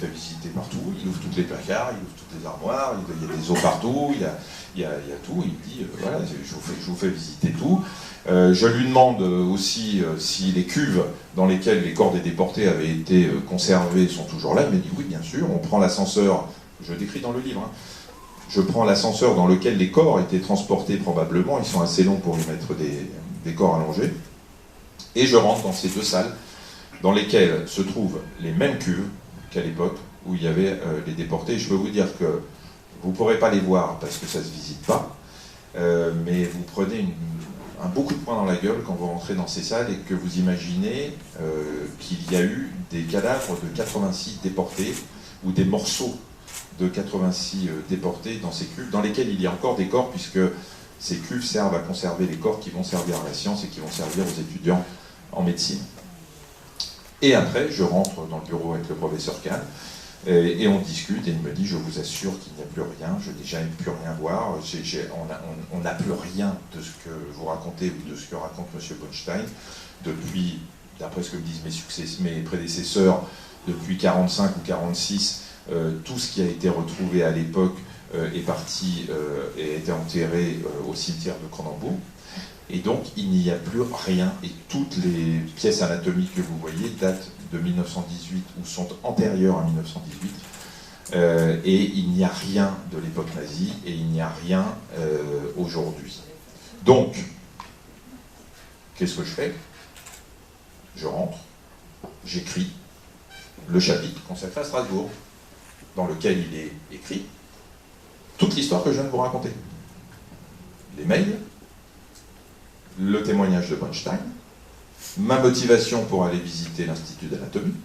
fait visiter partout, il ouvre tous les placards, il ouvre toutes les armoires, il y a des os partout, il y a tout, il me dit, voilà, je vous fais visiter tout. Je lui demande aussi si les cuves dans lesquelles les corps des déportés avaient été conservés sont toujours là. Il me dit oui, bien sûr. On prend l'ascenseur, je décris dans le livre, hein. Je prends l'ascenseur dans lequel les corps étaient transportés probablement, ils sont assez longs pour y mettre des corps allongés, et je rentre dans ces deux salles dans lesquelles se trouvent les mêmes cuves qu'à l'époque où il y avait les déportés. Je peux vous dire que vous ne pourrez pas les voir parce que ça ne se visite pas, mais vous prenez un beau coup de poing dans la gueule quand vous rentrez dans ces salles et que vous imaginez qu'il y a eu des cadavres de 86 déportés ou des morceaux de 86 déportés dans ces cuves, dans lesquelles il y a encore des corps, puisque ces cuves servent à conserver les corps qui vont servir à la science et qui vont servir aux étudiants en médecine. Et après, je rentre dans le bureau avec le professeur Kahn, et on discute, et il me dit, je vous assure qu'il n'y a plus rien, je n'ai jamais pu rien voir, on n'a plus rien de ce que vous racontez ou de ce que raconte M. Bunstein depuis, d'après ce que me disent mes prédécesseurs, depuis 45 ou 46, tout ce qui a été retrouvé à l'époque est parti et a été enterré au cimetière de Cronenbourg. Et donc, il n'y a plus rien, et toutes les pièces anatomiques que vous voyez datent de 1918 ou sont antérieures à 1918, et il n'y a rien de l'époque nazie, et il n'y a rien aujourd'hui. Donc, qu'est-ce que je fais? Je rentre, j'écris le chapitre consacré à Strasbourg, dans lequel il est écrit toute l'histoire que je viens de vous raconter. Les mails, le témoignage de Bunstein, ma motivation pour aller visiter l'Institut d'anatomie,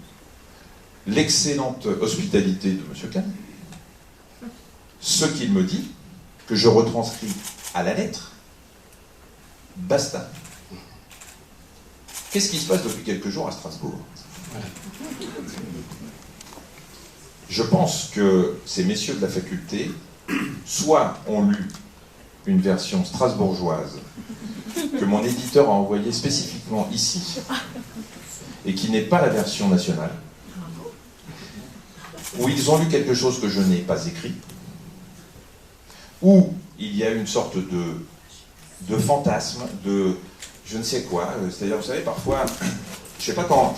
l'excellente hospitalité de M. Kahn, ce qu'il me dit, que je retranscris à la lettre, basta. Qu'est-ce qui se passe depuis quelques jours à Strasbourg? Je pense que ces messieurs de la faculté, soit ont lu une version strasbourgeoise que mon éditeur a envoyée spécifiquement ici, et qui n'est pas la version nationale, ou ils ont lu quelque chose que je n'ai pas écrit, ou il y a une sorte de fantasme, de je ne sais quoi, c'est-à-dire, vous savez, parfois, je ne sais pas quand,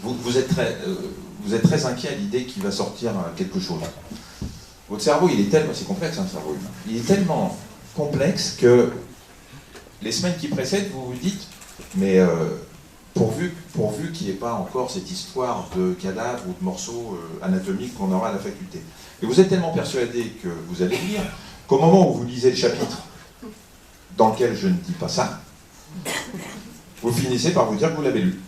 vous êtes très inquiet à l'idée qu'il va sortir quelque chose. Votre cerveau, il est tellement, c'est complexe, hein, le cerveau humain, il est tellement complexe que les semaines qui précèdent, vous vous dites, mais pourvu qu'il n'y ait pas encore cette histoire de cadavres ou de morceaux anatomiques qu'on aura à la faculté. Et vous êtes tellement persuadé que vous allez lire, qu'au moment où vous lisez le chapitre dans lequel je ne dis pas ça, vous finissez par vous dire que vous l'avez lu.